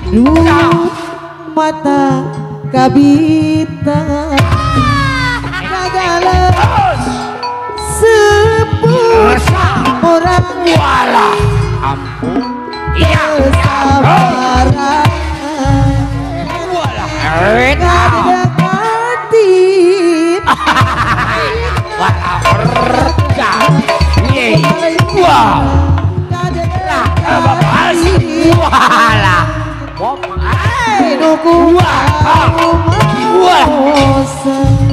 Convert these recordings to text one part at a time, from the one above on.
Duh mata kabita kagala sepuh orang Walah ampun iya sabaran walah kadekatin walah kerja ye wow walah nuku wah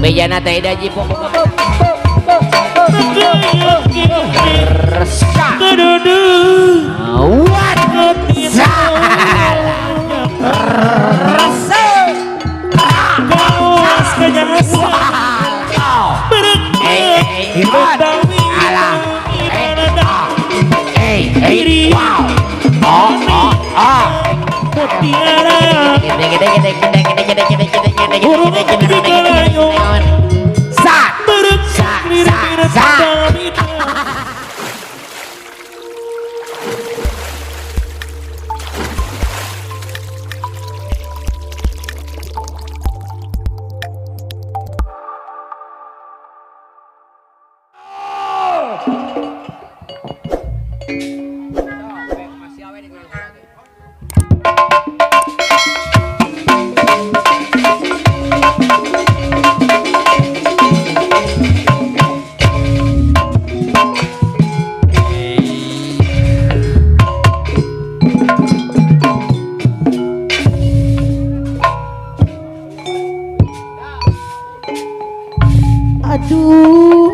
bejana teh da jipo resah what salah resah wow aduh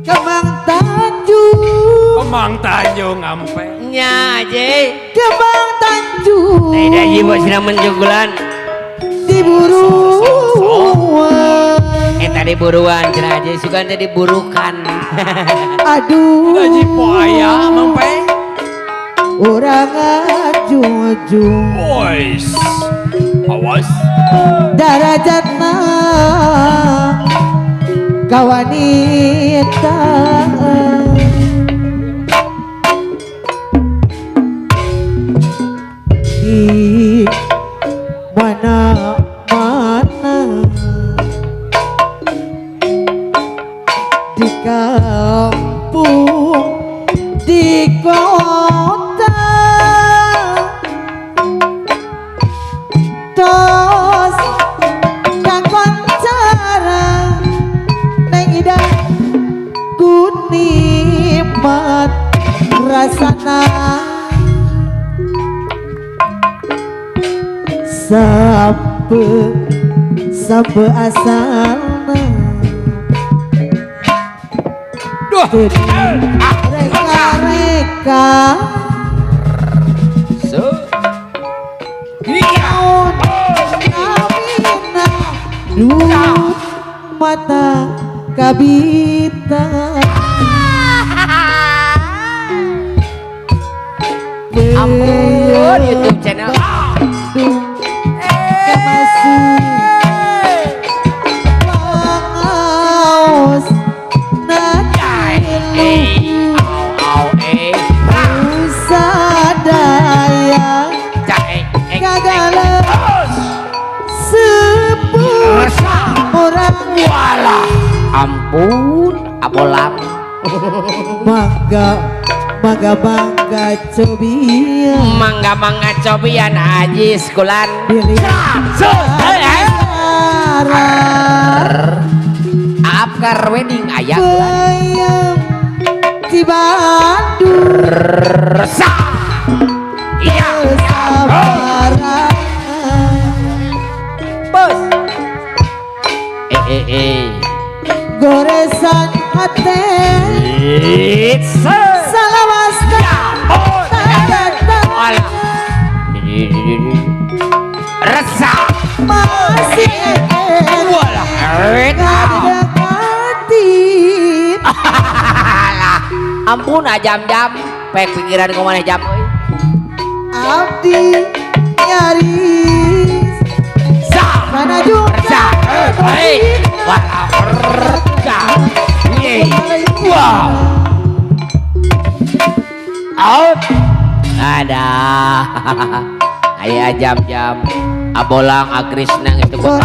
Kemang Tanjung Kemang Tanjung ampe nya je Kemang Tanjung teh da jipo cenah menjugulan diburu tadi buruan cenah aja sugan teh diburukan aduh gaji poaya ampe orang ajung-ajung boys awas darajatna kawanita di mana-mana di kampung di kota tos kakon cara neng ida kunimat rasana sampe asalna reka-reka duh mata kabita ampun YouTube channel pengaos sadaya kagala sepuh orang walah ampun abolang mangga cobian mangga cobian ajis kulan pilih after wedding ayah bayang di Bandung resah iya sabaran bos goresan hati salawasta resah masih walah kadekatin ampun jam-jam pek pikiran kemana jam abdi nyaris karena juga walah resah wow out Ada. Ayah jam-jam. Abolang agrisna itu betul.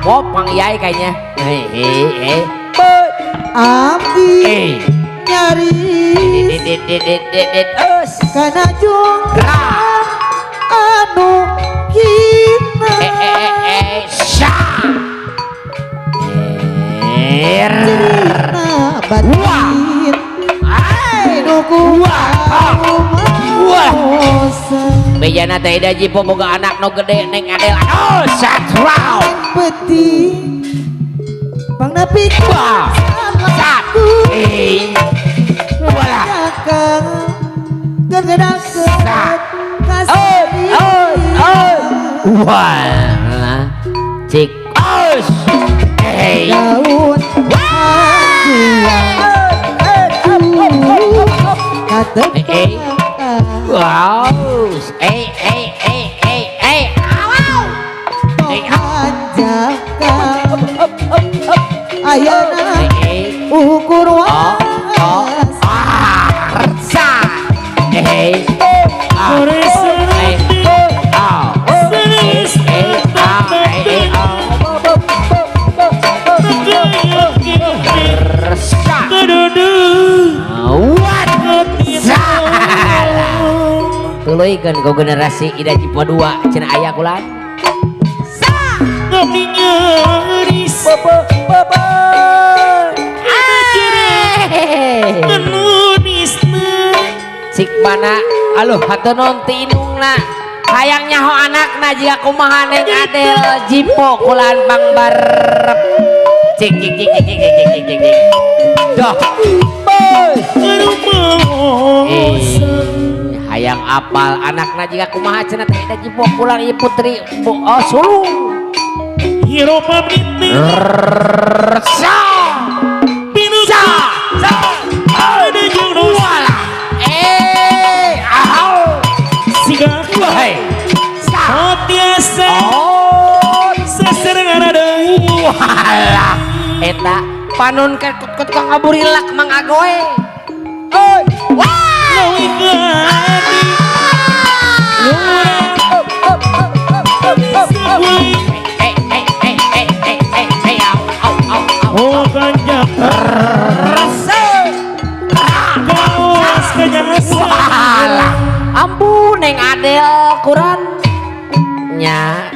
Oh, pangyai kayaknya. Abdi nyari karena jumpa anu kita cerita batin nuku bejana teh da jipo boga anak no gede neng adel aduh satrau penting bang napi satu wala gergedak wala cik os daun wow ayana ukur tuluy kan kau generasi ida jipo dua cina ayah kulan cik mana aluh hatunon tinungna hayang nyaho anakna jika kumaha neng adel jipo kulan bang barep cik dah hayang apal anakna jika kumaha cenah teh da jipo kulan ieu putri oh sulung hiro pamiti sa pinusa ada jeung wala ahau siga wahai sa tiasa oh seserengan deui wala eta panun kekut kang ngaburilak mang agoe euy wah ikani oh kanjak kaos kenyasa ampun neng adel kuran nya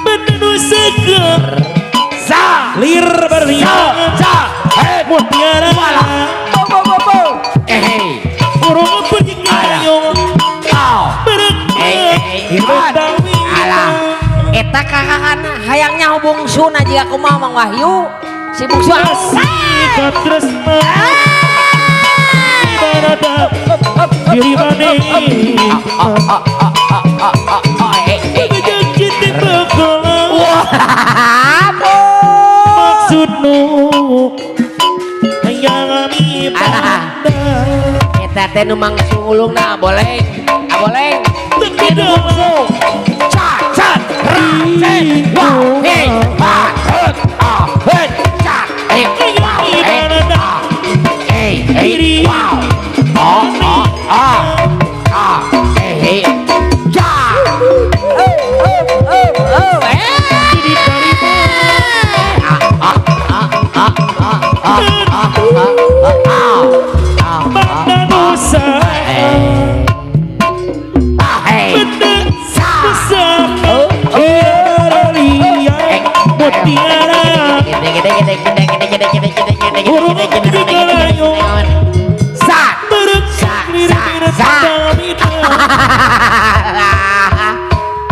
bener seger sa lir berliangan mutiara burung penyikaryo alah eta kakangan hayangnya hubung suna jika kumaha Mang Wahyu si bungsu asik tresna ibarada diri mane bejak cinta begolang maksudnu hayang ami eta teh nu mangsu ulungna boleh boleh tidak cat rasen wah hei patut ahut cat hey wow hey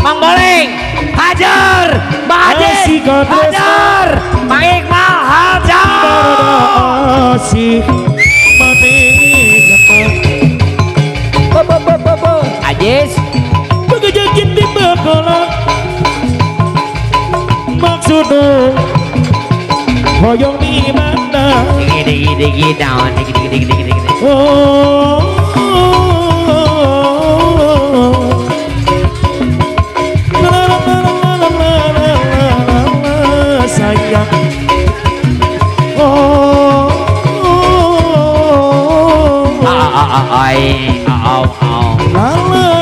Mang Boleng hajar hajar Mang Iqbal hajar asih Ajis begejakin di begolang maksudnya hoyong di mana Digi digi digi down, digi digi digi digi digi. oh la la la la la la la la sayang oh Ai, au au. la la